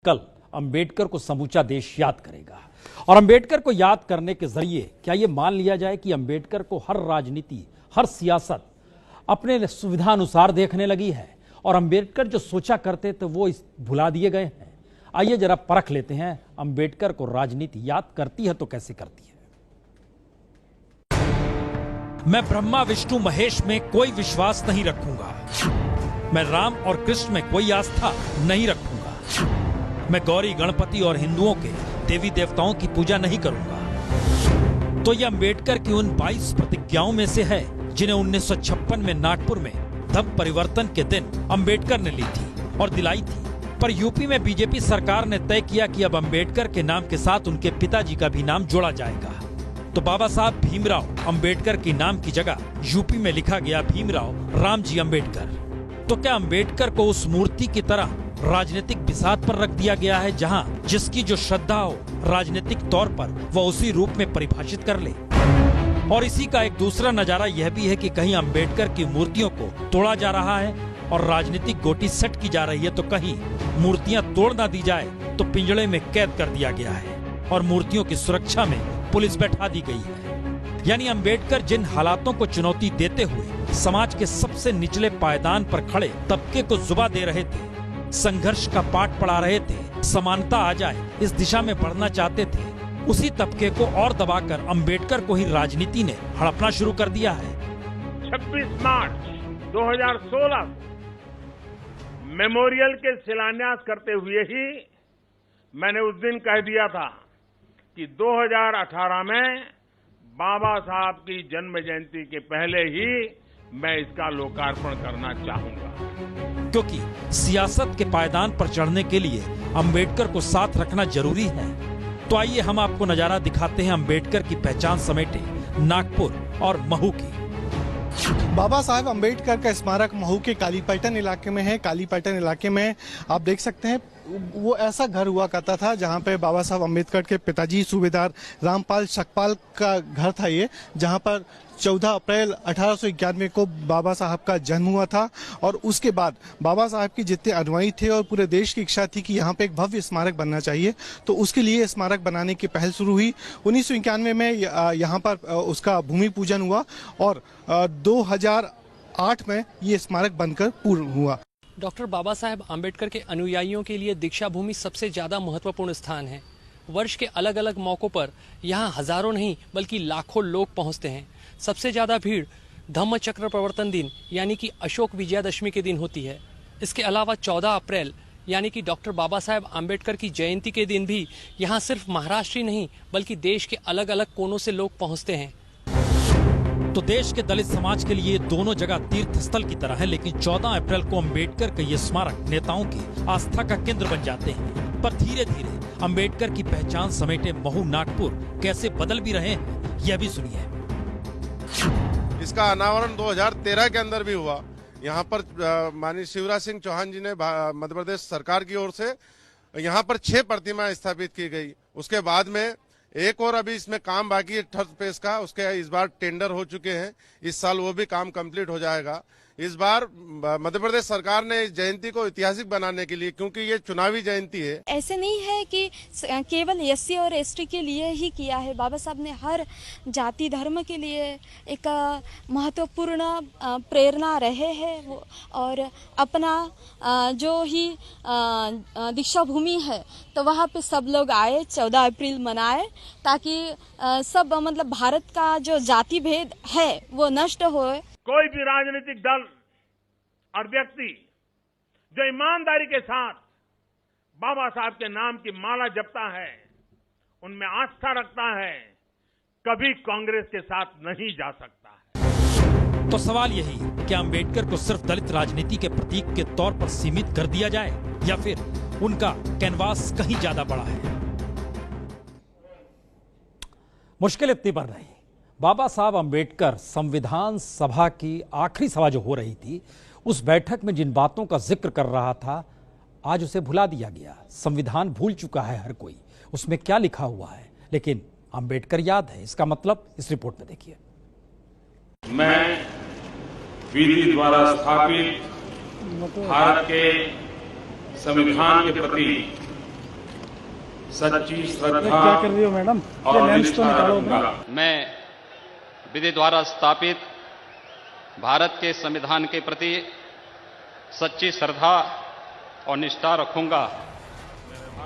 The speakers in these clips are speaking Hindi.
कल अंबेडकर को समूचा देश याद करेगा और अंबेडकर को याद करने के जरिए क्या यह मान लिया जाए कि अंबेडकर को हर राजनीति, हर सियासत अपने सुविधा अनुसार देखने लगी है और अंबेडकर जो सोचा करते थे वो भुला दिए गए हैं। आइए जरा परख लेते हैं, अंबेडकर को राजनीति याद करती है तो कैसे करती है। मैं ब्रह्मा विष्णु महेश में कोई विश्वास नहीं रखूंगा। मैं राम और कृष्ण में कोई आस्था नहीं रखूंगा। मैं गौरी, गणपति और हिंदुओं के देवी देवताओं की पूजा नहीं करूंगा। तो यह अंबेडकर की उन 22 प्रतिज्ञाओं में से है जिन्हें 1956 में नागपुर में धर्म परिवर्तन के दिन अंबेडकर ने ली थी और दिलाई थी। पर यूपी में बीजेपी सरकार ने तय किया कि अब अंबेडकर के नाम के साथ उनके पिताजी का भी नाम जोड़ा जाएगा। तो बाबा साहब भीमराव अंबेडकर के नाम की जगह यूपी में लिखा गया भीमराव रामजी अंबेडकर। तो क्या अंबेडकर को उस मूर्ति की तरह राजनीतिक बिसात पर रख दिया गया है जहां जिसकी जो श्रद्धा हो राजनीतिक तौर पर वह उसी रूप में परिभाषित कर ले। और इसी का एक दूसरा नजारा यह भी है कि कहीं अंबेडकर की मूर्तियों को तोड़ा जा रहा है और राजनीतिक गोटी सेट की जा रही है, तो कहीं मूर्तियां तोड़ ना दी जाए तो पिंजड़े में कैद कर दिया गया है और मूर्तियों की सुरक्षा में पुलिस बैठा दी गई है। यानी अंबेडकर जिन हालातों को चुनौती देते हुए समाज के सबसे निचले पायदान पर खड़े तबके को जुबा दे रहे थे, संघर्ष का पाठ पढ़ा रहे थे, समानता आ जाए इस दिशा में बढ़ना चाहते थे, उसी तबके को और दबाकर अंबेडकर को ही राजनीति ने हड़पना शुरू कर दिया है। 26 मार्च 2016 मेमोरियल के शिलान्यास करते हुए ही मैंने उस दिन कह दिया था कि 2018 में बाबा साहब की जन्म जयंती के पहले ही मैं इसका लोकार्पण करना चाहूंगा। क्योंकि सियासत के पायदान पर चढ़ने के लिए अंबेडकर को साथ रखना जरूरी है। तो आइए हम आपको नजारा दिखाते हैं अंबेडकर की पहचान समेटे नागपुर और महू की। बाबा साहेब अंबेडकर का स्मारक महू के कालीपैटन इलाके में है। कालीपैटन इलाके में आप देख सकते हैं वो ऐसा घर हुआ करता था जहां पे बाबा साहब अंबेडकर के पिताजी सूबेदार रामपाल शकपाल का घर था ये, जहां पर 14 अप्रैल 1891 को बाबा साहब का जन्म हुआ था। और उसके बाद बाबा साहब की जितने अनुयायी थे और पूरे देश की इच्छा थी कि यहाँ पे एक भव्य स्मारक बनना चाहिए, तो उसके लिए स्मारक बनाने की पहल शुरू हुई। 1991 में यहाँ पर उसका भूमि पूजन हुआ और 2008 में ये स्मारक बनकर पूर्ण हुआ। डॉक्टर बाबा साहेब आम्बेडकर के अनुयायियों के लिए दीक्षा भूमि सबसे ज़्यादा महत्वपूर्ण स्थान है। वर्ष के अलग अलग मौक़ों पर यहाँ हजारों नहीं बल्कि लाखों लोग पहुँचते हैं। सबसे ज़्यादा भीड़ धम्म चक्र प्रवर्तन दिन यानी कि अशोक विजयादशमी के दिन होती है। इसके अलावा 14 अप्रैल यानी कि डॉक्टर बाबा साहेब आम्बेडकर की जयंती के दिन भी यहाँ सिर्फ महाराष्ट्र ही नहीं बल्कि देश के अलग अलग कोनों से लोग पहुँचते हैं। तो देश के दलित समाज के लिए दोनों जगह तीर्थ स्थल की तरह है, लेकिन 14 अप्रैल को अंबेडकर के ये स्मारक नेताओं की आस्था का केंद्र बन जाते हैं। पर धीरे धीरे अंबेडकर की पहचान समेटे महू नागपुर कैसे बदल भी रहे हैं, यह भी सुनिए। इसका अनावरण 2013 के अंदर भी हुआ। यहाँ पर माननीय शिवराज सिंह चौहान जी ने मध्य प्रदेश सरकार की ओर से यहाँ पर 6 प्रतिमाएं स्थापित की गई। उसके बाद में एक और अभी इसमें काम बाकी है थर्ड फेज का, उसके इस बार टेंडर हो चुके हैं। इस साल वो भी काम कंप्लीट हो जाएगा। इस बार मध्य प्रदेश सरकार ने इस जयंती को ऐतिहासिक बनाने के लिए, क्योंकि ये चुनावी जयंती है, ऐसे नहीं है कि केवल एससी और एसटी के लिए ही किया है। बाबा साहब ने हर जाति धर्म के लिए एक महत्वपूर्ण प्रेरणा रहे हैं और अपना जो ही दीक्षा भूमि है तो वहाँ पे सब लोग आए, 14 अप्रैल मनाए, ताकि सब मतलब भारत का जो जाति भेद है वो नष्ट हो। कोई भी राजनीतिक दल और व्यक्ति जो ईमानदारी के साथ बाबा साहब के नाम की माला जपता है, उनमें आस्था रखता है, कभी कांग्रेस के साथ नहीं जा सकता है। तो सवाल यही, क्या अंबेडकर को सिर्फ दलित राजनीति के प्रतीक के तौर पर सीमित कर दिया जाए या फिर उनका कैनवास कहीं ज्यादा बड़ा है? मुश्किल इतनी बढ़ रही। बाबा साहब अंबेडकर संविधान सभा की आखिरी सभा जो हो रही थी, उस बैठक में जिन बातों का जिक्र कर रहा था, आज उसे भुला दिया गया। संविधान भूल चुका है हर कोई, उसमें क्या लिखा हुआ है, लेकिन अंबेडकर याद है। इसका मतलब इस रिपोर्ट में देखिए। मैं विधि द्वारा स्थापित भारत के संविधान के प्रति सच्ची श्रद्धा क्या कर रही हो मैडम? और ये लेंस तो निष्ठा निकालो रखूंगा। मैं विधि द्वारा स्थापित भारत के संविधान के प्रति सच्ची श्रद्धा और निष्ठा रखूंगा।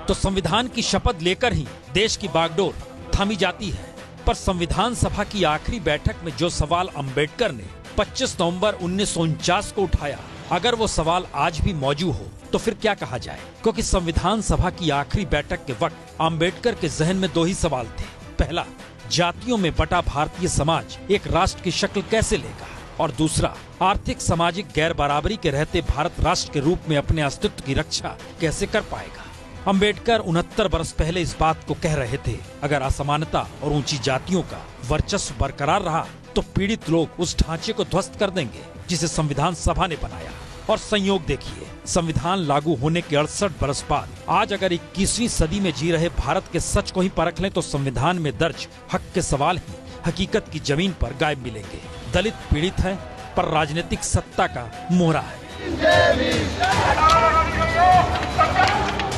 तो संविधान की शपथ लेकर ही देश की बागडोर थामी जाती है। पर संविधान सभा की आखिरी बैठक में जो सवाल अंबेडकर ने 25 नवंबर 1949 को उठाया, अगर वो सवाल आज भी मौजूद हो तो फिर क्या कहा जाए? क्योंकि संविधान सभा की आखिरी बैठक के वक्त अंबेडकर के जहन में दो ही सवाल थे। पहला, जातियों में बटा भारतीय समाज एक राष्ट्र की शक्ल कैसे लेगा? और दूसरा, आर्थिक सामाजिक गैर बराबरी के रहते भारत राष्ट्र के रूप में अपने अस्तित्व की रक्षा कैसे कर पाएगा? अंबेडकर 69 वर्ष पहले इस बात को कह रहे थे, अगर असमानता और ऊंची जातियों का वर्चस्व बरकरार रहा तो पीड़ित लोग उस ढांचे को ध्वस्त कर देंगे जिसे संविधान सभा ने बनाया। और संयोग देखिए, संविधान लागू होने के 68 वर्ष बाद आज अगर 21वीं सदी में जी रहे भारत के सच को ही परख लें तो संविधान में दर्ज हक के सवाल ही हकीकत की जमीन पर गायब मिलेंगे। दलित पीड़ित है पर राजनीतिक सत्ता का मोहरा है।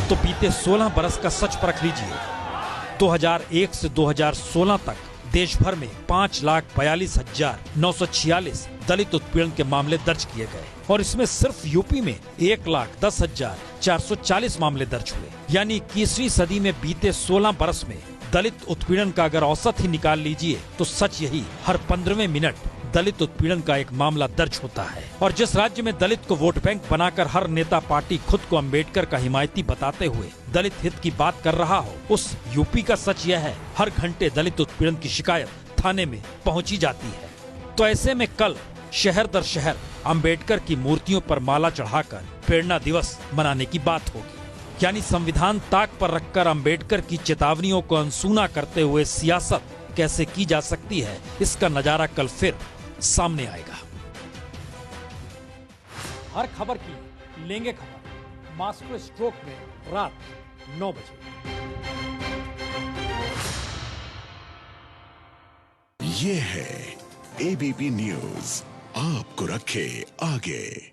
तो बीते 16 बरस का सच परख लीजिए। 2001 से 2016 तक देश भर में 5,42,946 दलित उत्पीड़न के मामले दर्ज किए गए और इसमें सिर्फ यूपी में 1,10,440 मामले दर्ज हुए। यानी 21वीं सदी में बीते 16 बरस में दलित उत्पीड़न का अगर औसत ही निकाल लीजिए तो सच यही, हर 15वें मिनट दलित उत्पीड़न का एक मामला दर्ज होता है। और जिस राज्य में दलित को वोट बैंक बनाकर हर नेता पार्टी खुद को अंबेडकर का हिमायती बताते हुए दलित हित की बात कर रहा हो, उस यूपी का सच यह है, हर घंटे दलित उत्पीड़न की शिकायत थाने में पहुंची जाती है। तो ऐसे में कल शहर दर शहर अंबेडकर की मूर्तियों पर माला चढ़ाकर प्रेरणा दिवस मनाने की बात होगी। यानी संविधान ताक पर रखकर अंबेडकर की चेतावनियों को अनसुना करते हुए सियासत कैसे की जा सकती है, इसका नजारा कल फिर सामने आएगा। हर खबर की लेंगे खबर मास्टर स्ट्रोक में रात 9 बजे। ये है एबीपी न्यूज, आपको रखे आगे।